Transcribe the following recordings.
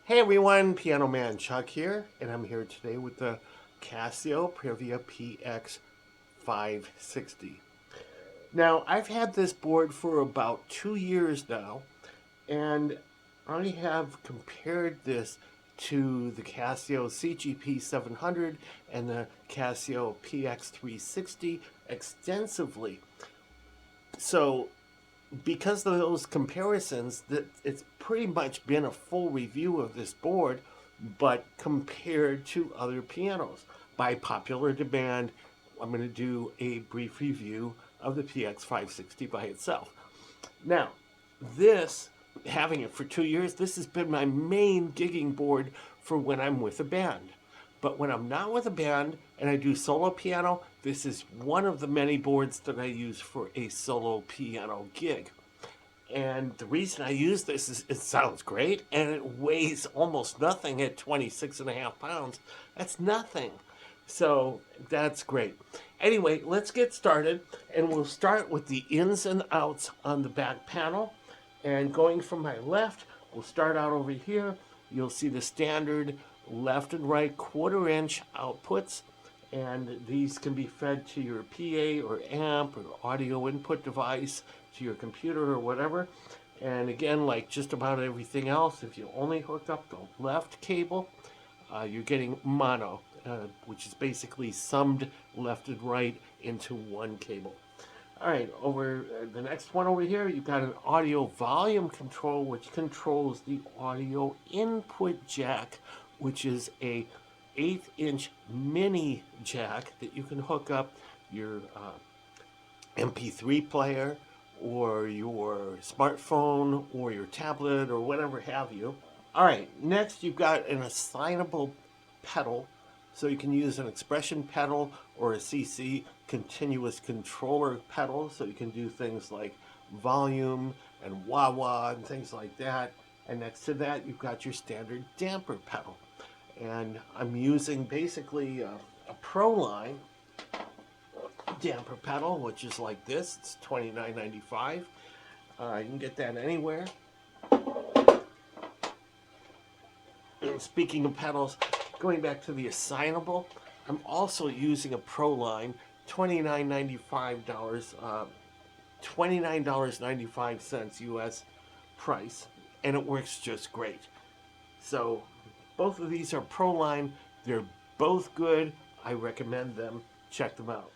Hey everyone, Piano Man Chuck here, and I'm here today with the Casio Privia PX-560. Now, I've had this board for about 2 years now, and I have compared this to the Casio CGP700 and the Casio PX360 extensively. So because of those comparisons, that it's pretty much been a full review of this board, but compared to other pianos. By popular demand, I'm going to do a brief review of the PX560 by itself. Now, this, having it for 2 years, this has been my main gigging board for when I'm with a band. But when I'm not with a band and I do solo piano, this is one of the many boards that I use for a solo piano gig. And the reason I use this is it sounds great and it weighs almost nothing at 26.5 pounds. That's nothing. So that's great. Anyway, let's get started, and we'll start with the ins and outs on the back panel. And going from my left, we'll start out over here. You'll see the standard left and right 1/4 inch outputs, and these can be fed to your PA or amp or audio input device, to your computer or whatever. And again, like just about everything else, if you only hook up the left cable, you're getting mono, which is basically summed left and right into one cable. All right, over the next one over here, you've got an audio volume control, which controls the audio input jack, which is a 1/8 mini jack that you can hook up your MP3 player or your smartphone or your tablet or whatever have you. All right, next you've got an assignable pedal. So you can use an expression pedal or a CC continuous controller pedal. So you can do things like volume and wah-wah and things like that. And next to that, you've got your standard damper pedal. And I'm using basically a Pro line damper pedal, which is like this. It's $29.95. You can get that anywhere. And speaking of pedals, going back to the assignable, I'm also using a Pro line, $29.95 US price, and it works just great. So both of these are Pro line. They're both good. I recommend them. Check them out.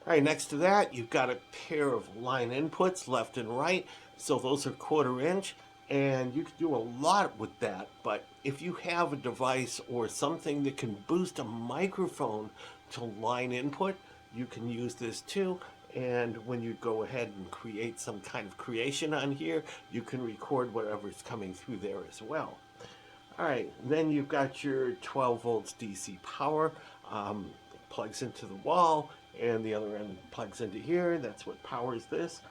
All right, next to that, you've got a pair of line inputs, left and right. So those are 1/4 inch, and you can do a lot with that. But if you have a device or something that can boost a microphone to line input, you can use this too. And when you go ahead and create some kind of creation on here, you can record whatever's coming through there as well. All right, then you've got your 12 volts DC power. Plugs into the wall, and the other end plugs into here. That's what powers this.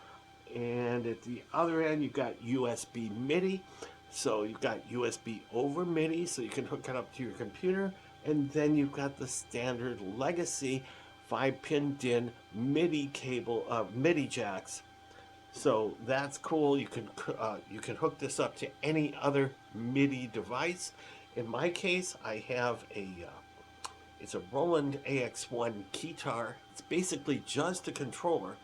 And at the other end, you've got USB MIDI. So you've got USB over MIDI, so you can hook it up to your computer. And then you've got the standard legacy 5-pin DIN MIDI cable, MIDI jacks. So that's cool. You can hook this up to any other MIDI device. In my case, I have it's a Roland AX1 keytar. It's basically just a controller.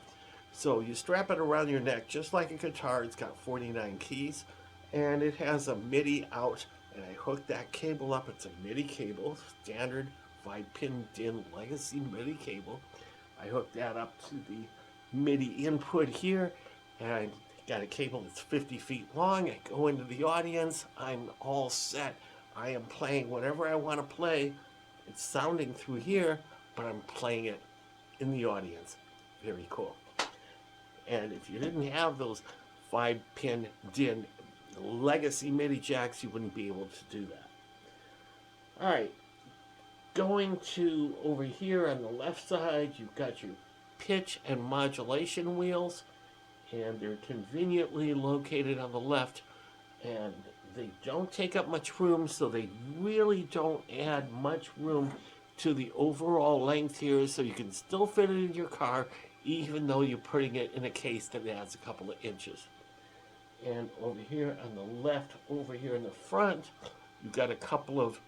So you strap it around your neck just like a guitar. It's got 49 keys, and it has a MIDI out, and I hook that cable up. It's a MIDI cable, standard 5-pin DIN legacy MIDI cable. I hook that up to the MIDI input here, and I got a cable that's 50 feet long. I go into the audience. I'm all set. I am playing whatever I want to play. It's sounding through here, but I'm playing it in the audience. Very cool. And if you didn't have those 5-pin DIN legacy MIDI jacks, you wouldn't be able to do that. All right, going to over here on the left side, you've got your pitch and modulation wheels, and they're conveniently located on the left, and they don't take up much room, so they really don't add much room to the overall length here, so you can still fit it in your car even though you're putting it in a case that adds a couple of inches. And over here on the left, over here in the front, You've got a couple of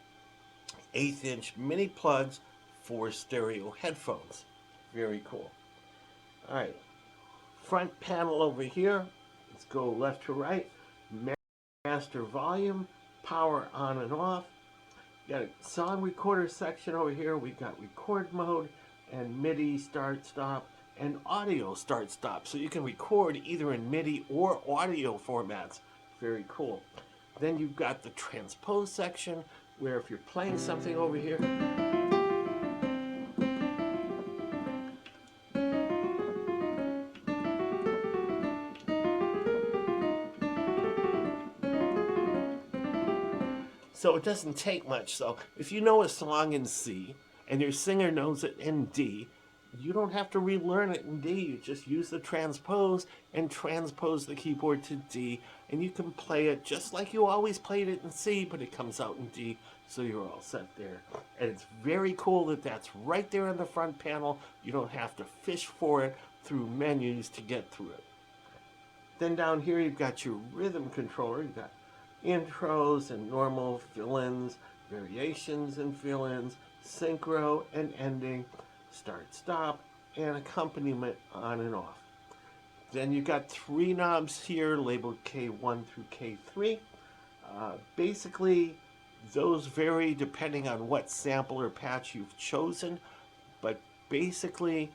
1/8-inch mini plugs for stereo headphones. Very cool. All right, front panel over here. Let's go left to right. Master volume, power on and off. Got a song recorder section over here. We've got record mode and MIDI start stop and audio start stop. So you can record either in MIDI or audio formats. Very cool. Then you've got the transpose section where if you're playing something over here, so it doesn't take much. So if you know a song in C and your singer knows it in D, you don't have to relearn it in D. You just use the transpose and transpose the keyboard to D, and you can play it just like you always played it in C, but it comes out in D, so you're all set there. And it's very cool that that's right there in the front panel. You don't have to fish for it through menus to get through it. Then down here you've got your rhythm controller. You've got intros and normal fill-ins, variations and fill-ins, synchro and ending, start stop, and accompaniment on and off. Then you've got 3 knobs here labeled K1 through K3. Basically, those vary depending on what sample or patch you've chosen, but basically,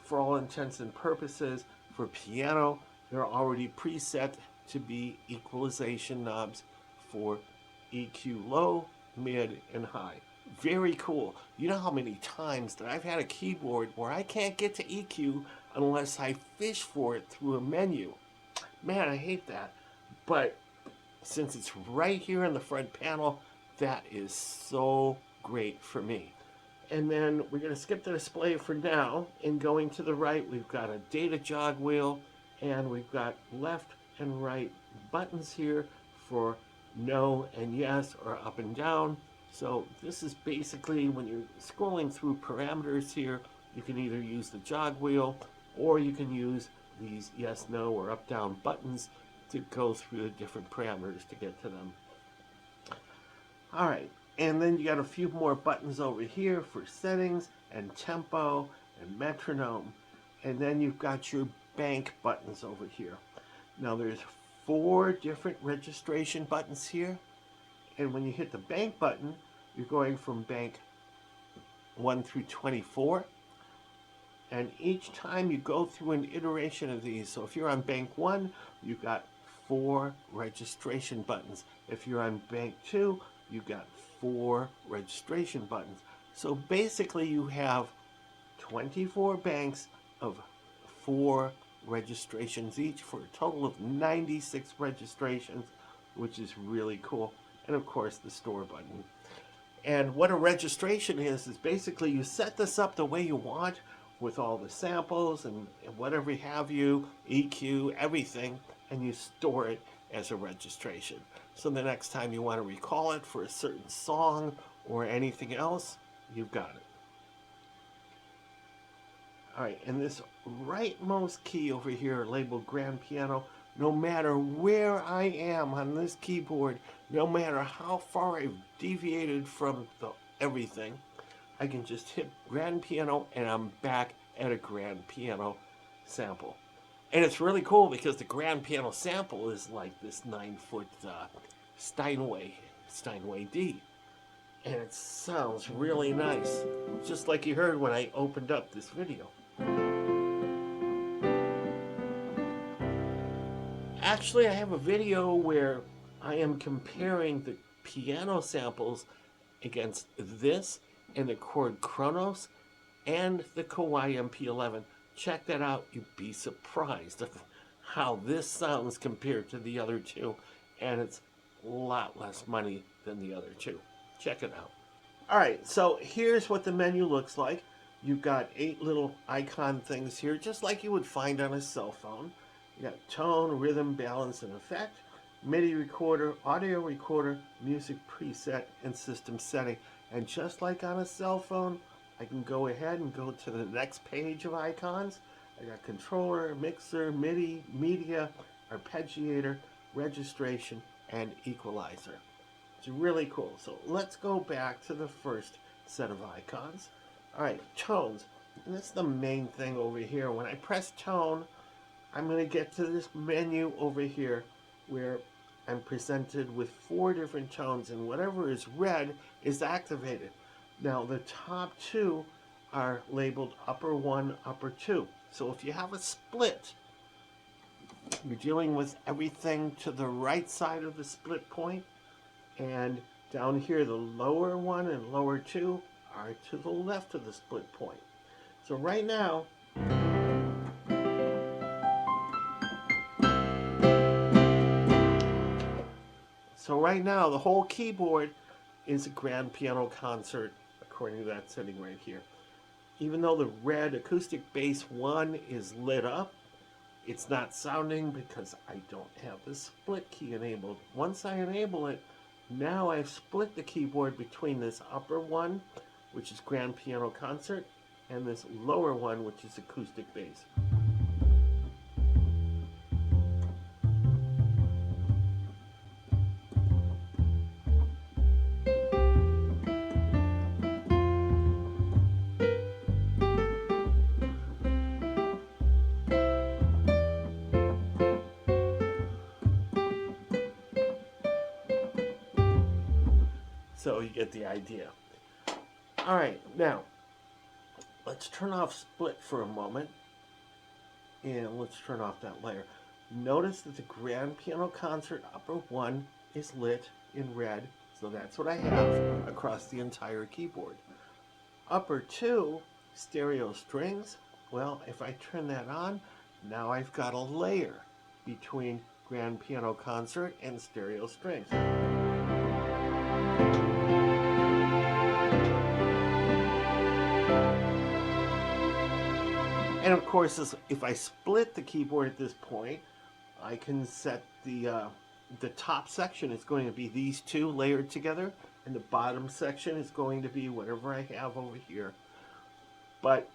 for all intents and purposes, for piano, they're already preset to be equalization knobs for EQ low, mid, and high. Very cool. You know how many times that I've had a keyboard where I can't get to EQ unless I fish for it through a menu. Man, I hate that. But since it's right here in the front panel, that is so great for me. And then we're going to skip the display for now. And going to the right, we've got a data jog wheel, and we've got left and right buttons here for no and yes, or up and down. So this is basically when you're scrolling through parameters here, you can either use the jog wheel or you can use these yes, no, or up, down buttons to go through the different parameters to get to them. All right, and then you got a few more buttons over here for settings and tempo and metronome. And then you've got your bank buttons over here. Now there's 4 different registration buttons here. And when you hit the bank button, you're going from bank 1 through 24. And each time you go through an iteration of these, so if you're on bank 1, you've got 4 registration buttons. If you're on bank 2, you've got 4 registration buttons. So basically you have 24 banks of 4 registrations each for a total of 96 registrations, which is really cool. And of course the store button. And what a registration is basically you set this up the way you want with all the samples and whatever have you, EQ, everything, and you store it as a registration. So the next time you want to recall it for a certain song or anything else, you've got it. All right, and this rightmost key over here labeled grand piano, no matter where I am on this keyboard, no matter how far I've deviated from everything, I can just hit grand piano and I'm back at a grand piano sample. And it's really cool because the grand piano sample is like this 9-foot Steinway D. And it sounds really nice, just like you heard when I opened up this video. Actually, I have a video where I am comparing the piano samples against this and the Korg Kronos and the Kawai MP11. Check that out. You'd be surprised of how this sounds compared to the other two, and it's a lot less money than the other two. Check it out. All right, so here's what the menu looks like. You've got 8 little icon things here, just like you would find on a cell phone. You got tone, rhythm, balance, and effect, MIDI recorder, audio recorder, music preset, and system setting. And just like on a cell phone, I can go ahead and go to the next page of icons. I got controller, mixer, MIDI, media, arpeggiator, registration, and equalizer. It's really cool. So let's go back to the first set of icons. All right, tones. And that's the main thing over here. When I press tone, I'm going to get to this menu over here where I'm presented with 4 different tones, and whatever is red is activated. Now the top 2 are labeled upper 1, upper 2. So if you have a split, you're dealing with everything to the right side of the split point, and down here the lower 1 and lower 2 are to the left of the split point. So right now, the whole keyboard is a grand piano concert according to that setting right here. Even though the red Acoustic Bass 1 is lit up, it's not sounding because I don't have the split key enabled. Once I enable it, now I've split the keyboard between this upper one, which is grand piano concert, and this lower one, which is Acoustic Bass. So you get the idea. All right, now let's turn off split for a moment, and let's turn off that layer. Notice that the grand piano concert upper one is lit in red, so that's what I have across the entire keyboard. Upper 2, stereo strings, well, if I turn that on, now I've got a layer between grand piano concert and stereo strings. And of course, if I split the keyboard at this point, I can set the top section is going to be these 2 layered together, and the bottom section is going to be whatever I have over here. But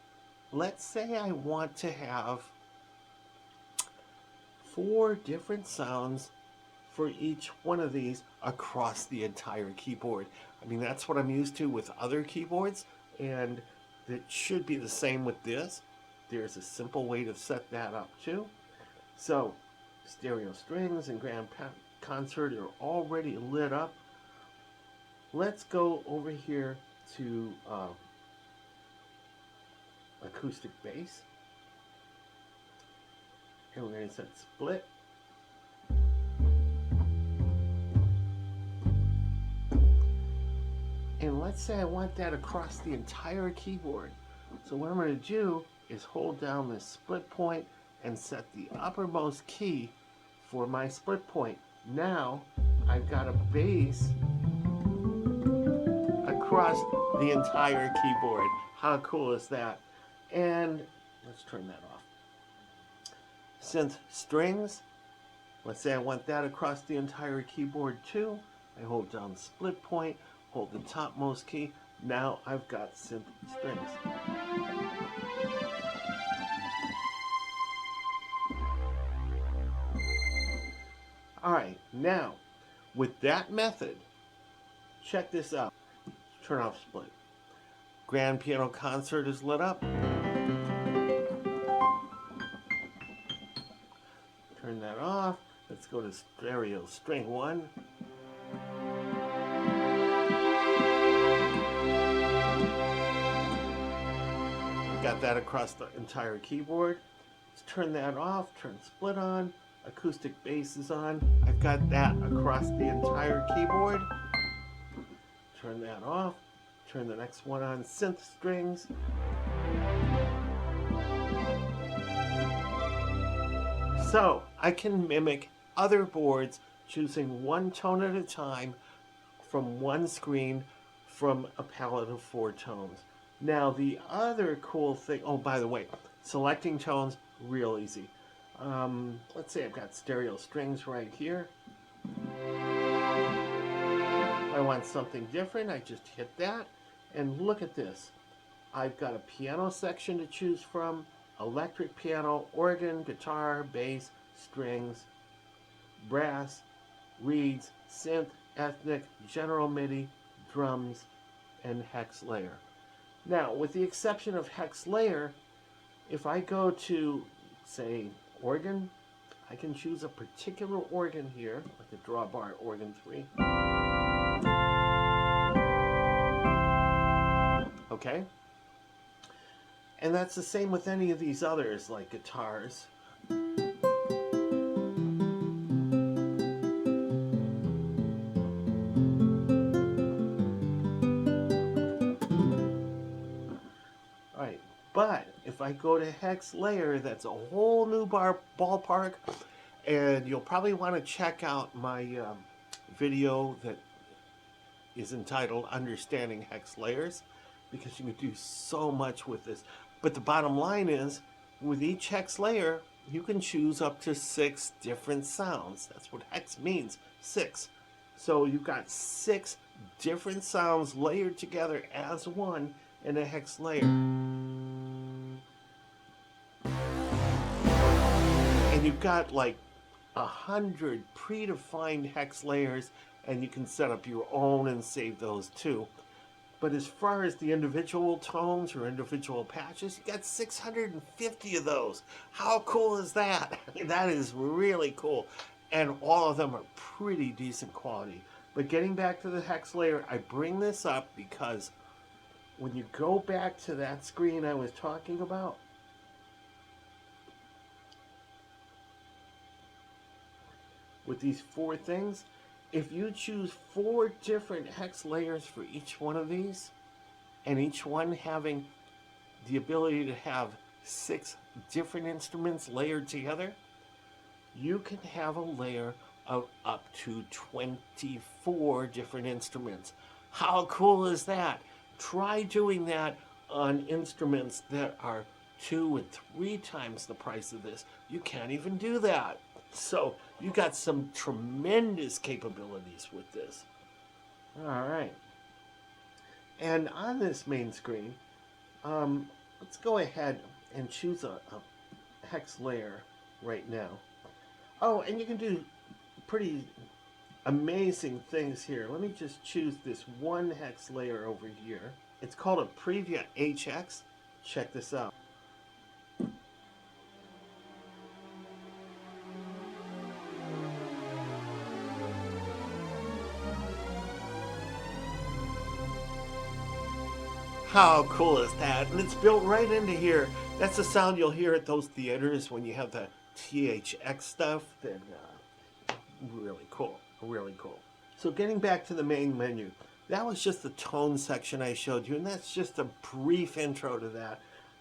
let's say I want to have 4 different sounds for each one of these across the entire keyboard. I mean, that's what I'm used to with other keyboards, and it should be the same with this. There's a simple way to set that up too. So stereo strings and grand concert are already lit up. Let's go over here to acoustic bass, and we're going to set split. And let's say I want that across the entire keyboard. So what I'm going to do is hold down this split point and set the uppermost key for my split point. Now I've got a bass across the entire keyboard. How cool is that? And let's turn that off. Synth strings, let's say I want that across the entire keyboard too. I hold down the split point, hold the topmost key. Now I've got synth strings. All right, now with that method, check this out. Turn off split. Grand piano concert is lit up. Turn that off. Let's go to stereo string 1. Got that across the entire keyboard. Let's turn that off, turn split on, acoustic bass is on. I've got that across the entire keyboard. Turn that off, turn the next one on, synth strings. So I can mimic other boards choosing one tone at a time from one screen from a palette of 4 tones. Now the other cool thing, oh by the way, selecting tones, real easy. Let's say I've got stereo strings right here. If I want something different, I just hit that, and look at this. I've got a piano section to choose from, electric piano, organ, guitar, bass, strings, brass, reeds, synth, ethnic, general MIDI, drums, and Hex Layer. Now, with the exception of Hex Layer, if I go to, say, organ, I can choose a particular organ here, like the drawbar organ 3. Okay? And that's the same with any of these others, like guitars. Alright, but if I go to Hex Layer, that's a whole new ballpark, and you'll probably want to check out my video that is entitled Understanding Hex Layers, because you can do so much with this. But the bottom line is, with each hex layer, you can choose up to 6 different sounds. That's what hex means, 6. So you've got 6 different sounds layered together as one in a hex layer. And you've got like 100 predefined hex layers, and you can set up your own and save those too. But as far as the individual tones or individual patches, you got 650 of those. How cool is that? That is really cool. And all of them are pretty decent quality. But getting back to the hex layer, I bring this up because when you go back to that screen I was talking about, with these 4 things, if you choose 4 different hex layers for each one of these, and each one having the ability to have 6 different instruments layered together, you can have a layer of up to 24 different instruments. How cool is that? Try doing that on instruments that are 2 and 3 times the price of this. You can't even do that. So you got some tremendous capabilities with this. All right. And on this main screen, let's go ahead and choose a hex layer right now. Oh, and you can do pretty amazing things here. Let me just choose this one hex layer over here. It's called a Privia HX. Check this out. How cool is that? And it's built right into here. That's the sound you'll hear at those theaters when you have the THX stuff. Then really cool, really cool. So getting back to the main menu, that was just the tone section I showed you, and that's just a brief intro to that.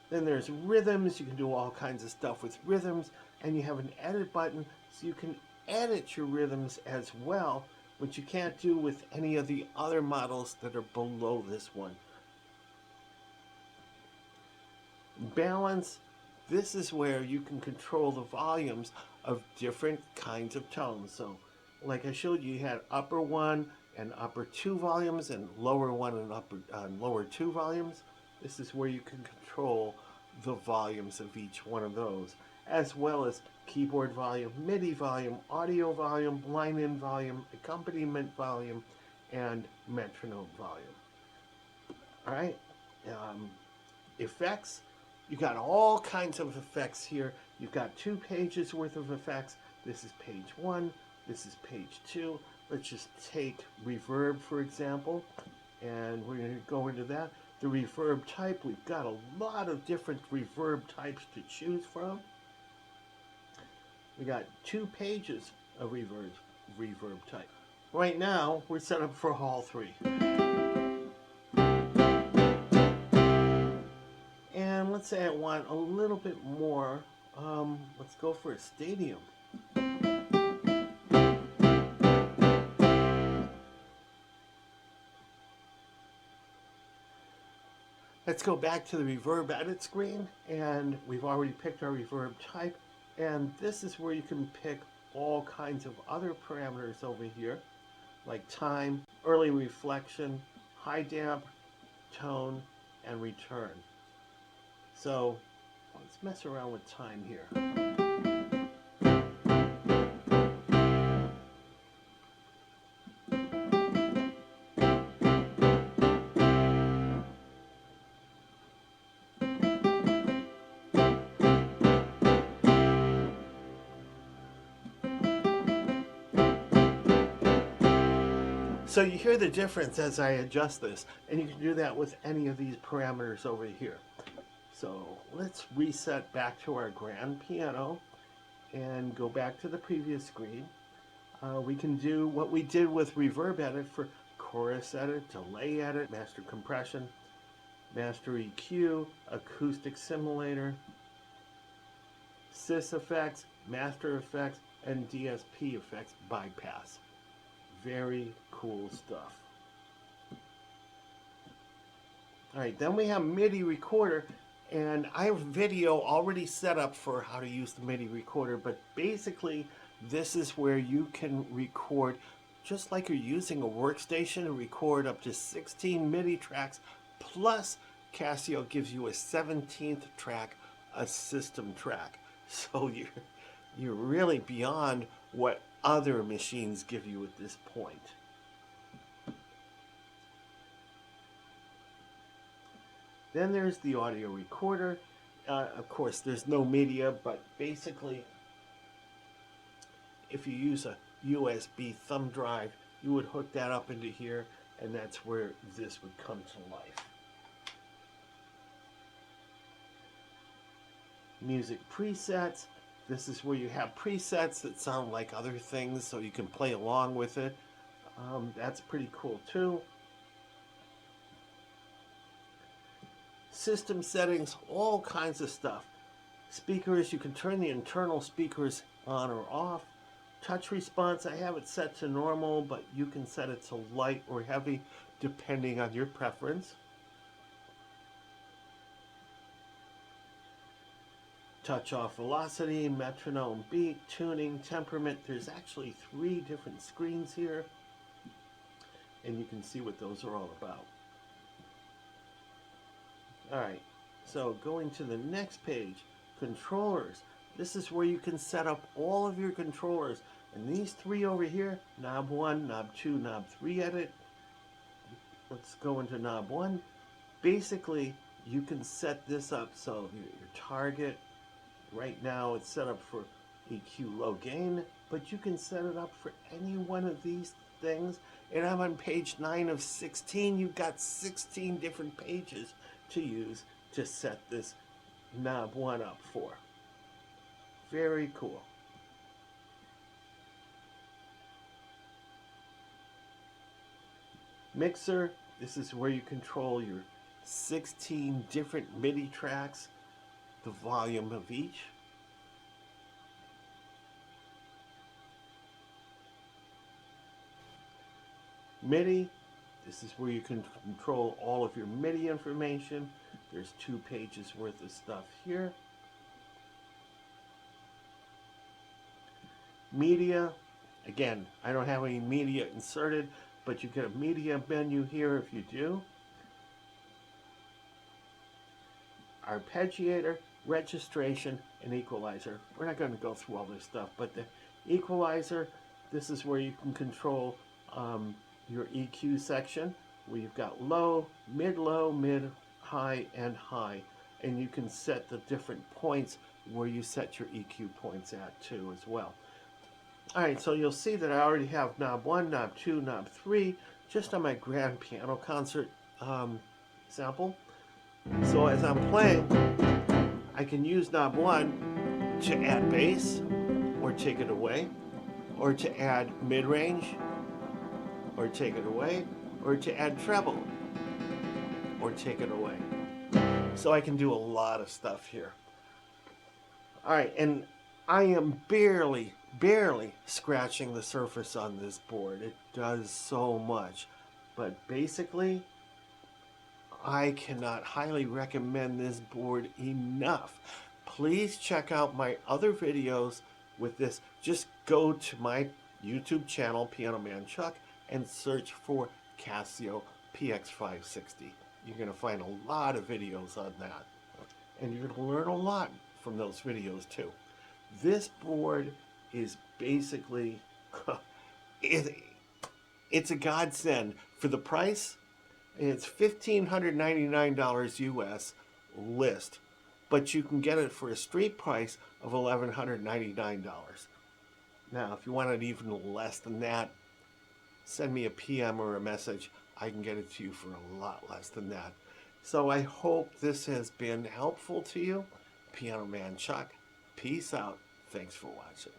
Then there's rhythms. You can do all kinds of stuff with rhythms, and you have an edit button, so you can edit your rhythms as well, which you can't do with any of the other models that are below this one. Balance, this is where you can control the volumes of different kinds of tones. So like I showed you, you had upper 1 and upper 2 volumes, and lower 1 and lower 2 volumes. This is where you can control the volumes of each one of those, as well as keyboard volume, MIDI volume, audio volume, line-in volume, accompaniment volume, and metronome volume. All right, effects. You got all kinds of effects here. You've got 2 pages worth of effects. This is page 1. This is page 2. Let's just take reverb, for example, and we're going to go into that. The reverb type, we've got a lot of different reverb types to choose from. We got 2 pages of reverb type. Right now, we're set up for all 3. And let's say I want a little bit more. Let's go for a stadium. Let's go back to the reverb edit screen, and we've already picked our reverb type. And this is where you can pick all kinds of other parameters over here, like time, early reflection, high damp, tone, and return. So let's mess around with time here. So you hear the difference as I adjust this, and you can do that with any of these parameters over here. So let's reset back to our grand piano and go back to the previous screen. We can do what we did with reverb edit for chorus edit, delay edit, master compression, master EQ, acoustic simulator, sys effects, master effects, and DSP effects bypass. Very cool stuff. Alright, then we have Midi Recorder, and I have a video already set up for how to use the Midi Recorder, but basically this is where you can record just like you're using a workstation to record up to 16 MIDI tracks, plus Casio gives you a 17th track, a system track. So you're really beyond what other machines give you at this point. Then there's the audio recorder. Of course, there's no media, but basically, if you use a USB thumb drive, you would hook that up into here, and that's where this would come to life. Music presets. This is where you have presets that sound like other things, so you can play along with it. That's pretty cool too. System settings, all kinds of stuff. Speakers, you can turn the internal speakers on or off. Touch response, I have it set to normal, but you can set it to light or heavy depending on your preference. Touch off velocity, metronome beat, tuning, temperament. There's actually 3 different screens here, and you can see what those are all about. Alright, so going to the next page, controllers. This is where you can set up all of your controllers. And these 3 over here, knob 1, knob 2, knob 3 edit. Let's go into knob 1. Basically, you can set this up so your target, right now it's set up for EQ low gain, but you can set it up for any one of these things. And I'm on page 9 of 16. You've got 16 different pages to use to set this knob 1 up for. Very cool. Mixer, this is where you control your 16 different MIDI tracks, the volume of each. MIDI, this is where you can control all of your MIDI information. There's 2 pages worth of stuff here. Media, again, I don't have any media inserted, but you get a media menu here if you do. Arpeggiator, registration, and equalizer. We're not going to go through all this stuff, but the equalizer, this is where you can control your EQ section, where you've got low, mid, high, and high. And you can set the different points where you set your EQ points at too as well. Alright, so you'll see that I already have knob 1, knob 2, knob 3, just on my grand piano concert sample. So as I'm playing, I can use knob 1 to add bass, or take it away, or to add mid-range, or take it away, or to add treble, or take it away. So I can do a lot of stuff here. Alright, and I am barely scratching the surface on this board. It does so much. But basically, I cannot highly recommend this board enough. Please check out my other videos with this. Just go to my YouTube channel, Piano Man Chuck, and search for Casio PX560. You're going to find a lot of videos on that. And you're going to learn a lot from those videos too. This board is basically, it's a godsend. For the price, it's $1,599 US list, but you can get it for a street price of $1,199. Now, if you want it even less than that, send me a PM or a message. I can get it to you for a lot less than that. So I hope this has been helpful to you. Piano Man Chuck, peace out. Thanks for watching.